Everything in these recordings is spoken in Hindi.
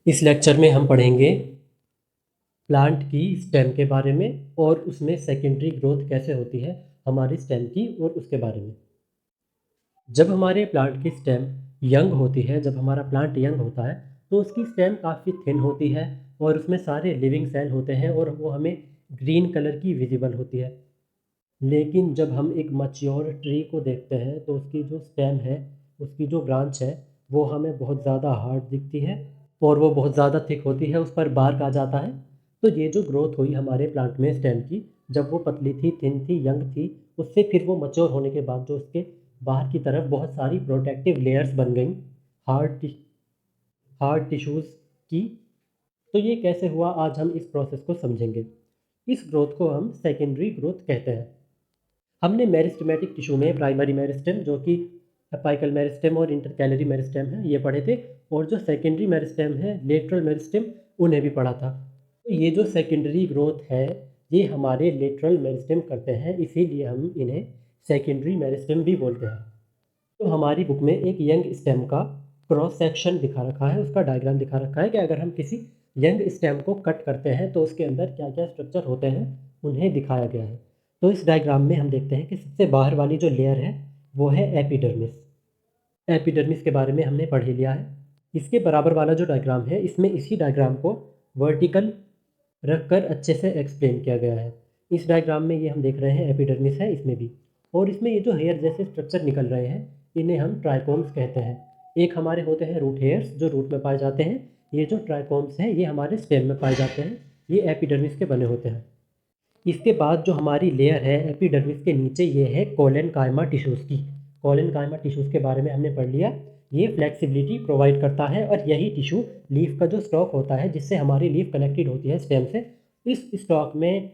इस लेक्चर में हम पढ़ेंगे प्लांट की स्टेम के बारे में और उसमें सेकेंडरी ग्रोथ कैसे होती है हमारी स्टेम की और उसके बारे में। जब हमारे प्लांट की स्टेम यंग होती है, जब हमारा प्लांट यंग होता है तो उसकी स्टेम काफ़ी थिन होती है और उसमें सारे लिविंग सेल होते हैं और वो हमें ग्रीन कलर की विजिबल होती है। लेकिन जब हम एक मैच्योर ट्री को देखते हैं तो उसकी जो स्टेम है, उसकी जो ब्रांच है, वो हमें बहुत ज़्यादा हार्ड दिखती है और वो बहुत ज़्यादा थिक होती है, उस पर बार्क आ जाता है। तो ये जो ग्रोथ हुई हमारे प्लांट में स्टेम की, जब वो पतली थी, थिन थी, यंग थी, उससे फिर वो मैच्योर होने के बाद जो उसके बाहर की तरफ बहुत सारी प्रोटेक्टिव लेयर्स बन गई हार्ड हार्ड टिश्यूज़ की। तो ये कैसे हुआ, आज हम इस प्रोसेस को समझेंगे। इस ग्रोथ को हम सेकेंडरी ग्रोथ कहते हैं। हमने मेरिस्टेमेटिक टिश्यू में प्राइमरी मेरिस्टेम जो कि अपाइकल मेरिस्टेम और इंटरकैलरी मेरिस्टेम है ये पढ़े थे, और जो सेकेंडरी मेरिस्टेम है लेटरल मेरिस्टेम उन्हें भी पढ़ा था। तो ये जो सेकेंडरी ग्रोथ है ये हमारे लेटरल मेरिस्टेम करते हैं, इसीलिए हम इन्हें सेकेंडरी मेरिस्टेम भी बोलते हैं। तो हमारी बुक में एक यंग स्टेम का क्रॉस सेक्शन दिखा रखा है, उसका डायग्राम दिखा रखा है कि अगर हम किसी यंग स्टेम को कट करते हैं तो उसके अंदर क्या क्या स्ट्रक्चर होते हैं उन्हें दिखाया गया है। तो इस डायग्राम में हम देखते हैं कि सबसे बाहर वाली जो लेयर है वो है एपिडर्मिस। एपिडर्मिस के बारे में हमने पढ़ ही लिया है। इसके बराबर वाला जो डायग्राम है इसमें इसी डायग्राम को वर्टिकल रखकर अच्छे से एक्सप्लेन किया गया है। इस डायग्राम में ये हम देख रहे हैं एपिडर्मिस है इसमें भी, और इसमें ये जो हेयर जैसे स्ट्रक्चर निकल रहे हैं इन्हें हम ट्राइकोम्स कहते हैं। एक हमारे होते हैं रूट हेयर्स जो रूट में पाए जाते हैं, ये जो ट्राइकोम्स हैं ये हमारे स्टेम में पाए जाते हैं, ये एपिडर्मिस के बने होते हैं। इसके बाद जो हमारी लेयर है एपिडर्मिस के नीचे ये है कोलेनकाइमा टिश्यूज़ की। कोलेनकाइमा टिश्यूज़ के बारे में हमने पढ़ लिया। ये फ्लेक्सिबिलिटी प्रोवाइड करता है और यही टिश्यू लीफ का जो स्टॉक होता है जिससे हमारी लीफ कनेक्टेड होती है स्टेम से, इस स्टॉक में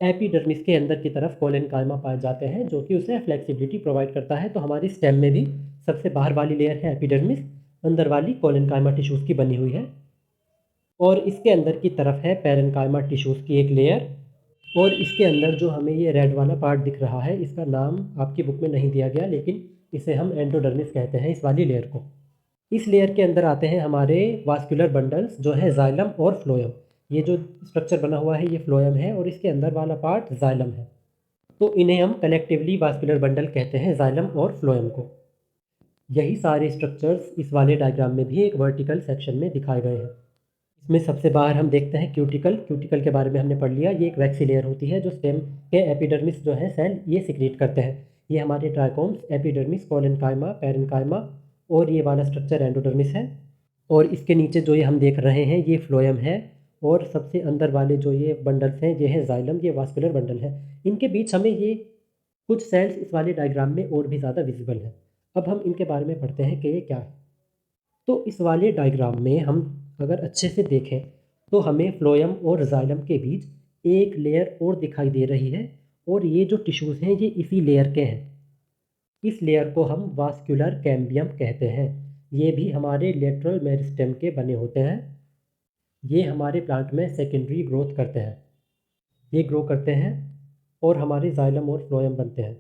एपिडर्मिस के अंदर की तरफ कोलेनकाइमा पाए जाते हैं जो कि उसे फ्लेक्सिबिलिटी प्रोवाइड करता है। तो हमारी स्टेम में भी सबसे बाहर वाली लेयर है एपिडर्मिस, अंदर वाली कोलेनकाइमा टिश्यूज़ की बनी हुई है, और इसके अंदर की तरफ है पेरेन्काइमा टिश्यूज़ की एक लेयर। और इसके अंदर जो हमें ये रेड वाला पार्ट दिख रहा है इसका नाम आपकी बुक में नहीं दिया गया, लेकिन इसे हम एंडोडर्मिस कहते हैं इस वाली लेयर को। इस लेयर के अंदर आते हैं हमारे वास्कुलर बंडल्स जो है जाइलम और फ्लोएम। ये जो स्ट्रक्चर बना हुआ है ये फ्लोएम है और इसके अंदर वाला पार्ट जाइलम है। तो इन्हें हम कलेक्टिवली वास्कुलर बंडल कहते हैं, जाइलम और फ्लोएम को। यही सारे स्ट्रक्चर्स इस वाले डायग्राम में भी एक वर्टिकल सेक्शन में दिखाए गए हैं। इसमें सबसे बाहर हम देखते हैं क्यूटिकल। क्यूटिकल के बारे में हमने पढ़ लिया, ये एक वैक्सी लेयर होती है जो स्टेम के एपिडर्मिस जो है सेल ये सिक्रीट करते हैं। ये हमारे ट्राइकोम्स, एपिडर्मिस, कोलेनकाइमा, पेरेन्काइमा और ये वाला स्ट्रक्चर एंडोडर्मिस है। और इसके नीचे जो ये हम देख रहे हैं ये फ्लोएम है, और सबसे अंदर वाले जो ये बंडल्स हैं ये है जाइलम, ये वास्कुलर बंडल है। इनके बीच हमें ये कुछ सेल्स इस वाले डायग्राम में और भी ज़्यादा विजिबल है। अब हम इनके बारे में पढ़ते हैं कि ये क्या है। तो इस वाले डायग्राम में हम अगर अच्छे से देखें तो हमें फ्लोएम और जाइलम के बीच एक लेयर और दिखाई दे रही है, और ये जो टिश्यूज़ हैं ये इसी लेयर के हैं। इस लेयर को हम वास्कुलर कैम्बियम कहते हैं। ये भी हमारे लेटरल मेरिस्टेम के बने होते हैं। ये हमारे प्लांट में सेकेंडरी ग्रोथ करते हैं, ये ग्रो करते हैं और हमारे जाइलम और फ्लोएम बनते हैं,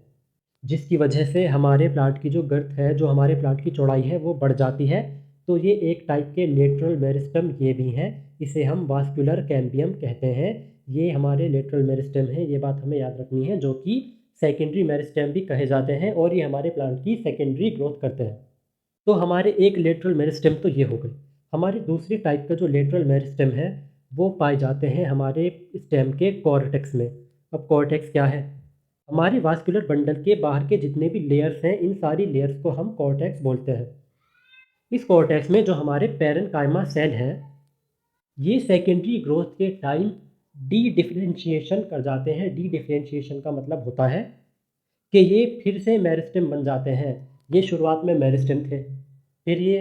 जिसकी वजह से हमारे प्लांट की जो गर्थ है, जो हमारे प्लांट की चौड़ाई है वो बढ़ जाती है। तो ये एक टाइप के लेटरल मेरिस्टम ये भी हैं, इसे हम वास्कुलर कैम्बियम कहते हैं। ये हमारे लेटरल मेरिस्टम है, ये बात हमें याद रखनी है, जो कि सेकेंडरी मेरिस्टम भी कहे जाते हैं, और ये हमारे प्लांट की सेकेंडरी ग्रोथ करते हैं। तो हमारे एक लेटरल मेरिस्टम तो ये हो गई। हमारी दूसरी टाइप का जो लेटरल मेरिस्टम है वो पाए जाते हैं हमारे स्टेम के कॉर्टेक्स में। अब कॉर्टेक्स क्या है? हमारे वास्कुलर बंडल के बाहर के जितने भी लेयर्स हैं इन सारी लेयर्स को हम कॉर्टेक्स बोलते हैं। इस कॉर्टेक्स में जो हमारे पेरेन्काइमा सेल हैं ये सेकेंडरी ग्रोथ के टाइम डी डिफरेंशिएशन कर जाते हैं। डी डिफरेंशिएशन का मतलब होता है कि ये फिर से मेरिस्टेम बन जाते हैं। ये शुरुआत में मेरिस्टेम थे, फिर ये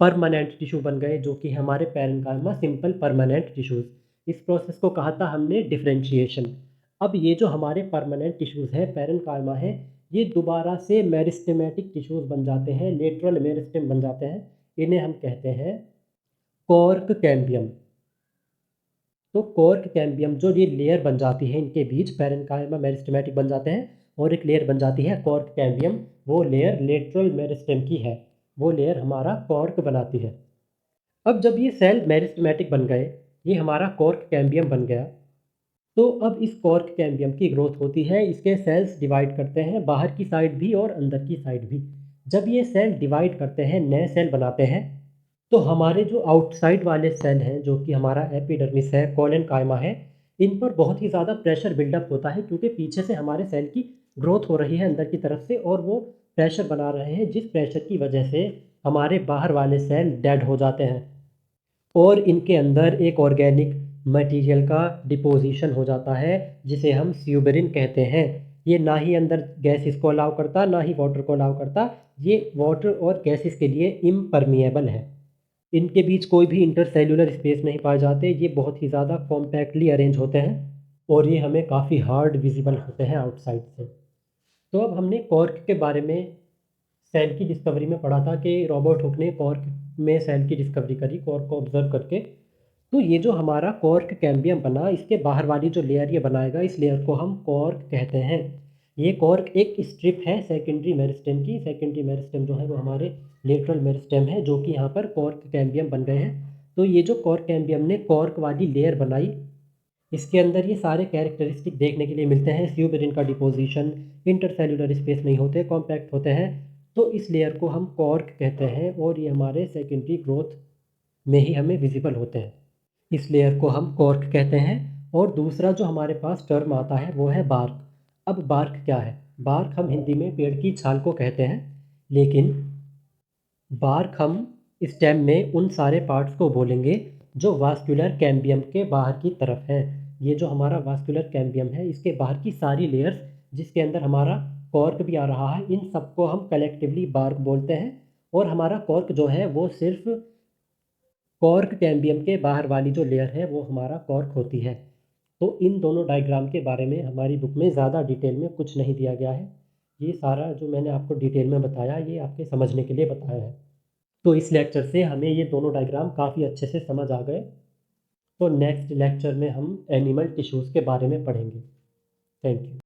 परमानेंट टिश्यू बन गए जो कि हमारे पेरेन्काइमा सिंपल परमानेंट टिश्यूज़। इस प्रोसेस को कहा था हमने डिफरेंशिएशन। अब ये जो हमारे परमानेंट टिश्यूज़ हैं, पेरेन्काइमा है, ये दोबारा से मेरिस्टेमेटिक टिश्यूज़ बन जाते हैं, लेटरल मेरिस्टेम बन जाते हैं। इन्हें हम कहते हैं कॉर्क कैम्बियम। तो कॉर्क कैम्बियम जो ये लेयर बन जाती है इनके बीच, पेरेन्काइमा मेरिस्टेमेटिक बन जाते हैं और एक लेयर बन जाती है कॉर्क कैम्बियम। वो लेयर लेटरल मेरिस्टेम की है, वो लेयर हमारा कॉर्क बनाती है। अब जब ये सेल मेरिस्टेमेटिक बन गए, ये हमारा कॉर्क कैम्बियम बन गया, तो अब इस कॉर्क कैम्बियम की ग्रोथ होती है। इसके सेल्स डिवाइड करते हैं बाहर की साइड भी और अंदर की साइड भी। जब ये सेल डिवाइड करते हैं, नए सेल बनाते हैं, तो हमारे जो आउटसाइड वाले सेल हैं, जो कि हमारा एपिडर्मिस है, कोलन कायमा है, इन पर बहुत ही ज़्यादा प्रेशर बिल्डअप होता है, क्योंकि पीछे से हमारे सेल की ग्रोथ हो रही है अंदर की तरफ से, और वो प्रेशर बना रहे हैं, जिस प्रेशर की वजह से हमारे बाहर वाले सेल डेड हो जाते हैं और इनके अंदर एक ऑर्गेनिक मटेरियल का डिपोजिशन हो जाता है, जिसे हम स्यूबेरिन कहते हैं। ये ना ही अंदर गैसेस को अलाउ करता, ना ही वाटर को अलाउ करता। ये वाटर और गैसेस के लिए इम्परमिएबल है। इनके बीच कोई भी इंटरसेल्युलर स्पेस नहीं पाए जाते। ये बहुत ही ज़्यादा कॉम्पैक्टली अरेंज होते हैं और ये हमें काफ़ी हार्ड विजिबल होते हैं आउटसाइड से। तो अब हमने कॉर्क के बारे में सेल की डिस्कवरी में पढ़ा था कि रॉबर्ट हुक ने कॉर्क में सेल की डिस्कवरी करी, कॉर्क को ऑब्जर्व करके। तो ये जो हमारा कॉर्क कैम्बियम बना, इसके बाहर वाली जो लेयर ये बनाएगा, इस लेयर को हम कॉर्क कहते हैं। ये कॉर्क एक स्ट्रिप है सेकेंडरी मेरिस्टेम की। सेकेंडरी मेरिस्टेम जो है वो हमारे लेटरल मेरिस्टेम है, जो कि यहाँ पर कॉर्क कैम्बियम बन गए हैं। तो ये जो कॉर्क कैम्बियम ने कॉर्क वाली लेयर बनाई, इसके अंदर ये सारे कैरेक्टरिस्टिक देखने के लिए मिलते हैं। स्यूबेरिन का डिपोजिशन, इंटरसेल्युलर स्पेस नहीं होते, कॉम्पैक्ट होते हैं। तो इस लेयर को हम कॉर्क कहते हैं और ये हमारे सेकेंडरी ग्रोथ में ही हमें विजिबल होते हैं। इस लेयर को हम कॉर्क कहते हैं। और दूसरा जो हमारे पास टर्म आता है वो है बार्क। अब बार्क क्या है? बार्क हम हिंदी में पेड़ की छाल को कहते हैं, लेकिन बार्क हम स्टेम में उन सारे पार्ट्स को बोलेंगे जो वास्कुलर कैम्बियम के बाहर की तरफ हैं। ये जो हमारा वास्कुलर कैम्बियम है, इसके बाहर की सारी लेयर्स, जिसके अंदर हमारा कॉर्क भी आ रहा है, इन सबको हम कलेक्टिवली बार्क बोलते हैं। और हमारा कॉर्क जो है वो सिर्फ कॉर्क कैम्बियम के बाहर वाली जो लेयर है वो हमारा कॉर्क होती है। तो इन दोनों डायग्राम के बारे में हमारी बुक में ज़्यादा डिटेल में कुछ नहीं दिया गया है। ये सारा जो मैंने आपको डिटेल में बताया, ये आपके समझने के लिए बताया है। तो इस लेक्चर से हमें ये दोनों डायग्राम काफ़ी अच्छे से समझ आ गए। तो नेक्स्ट लेक्चर में हम एनिमल टिश्यूज़ के बारे में पढ़ेंगे। Thank you.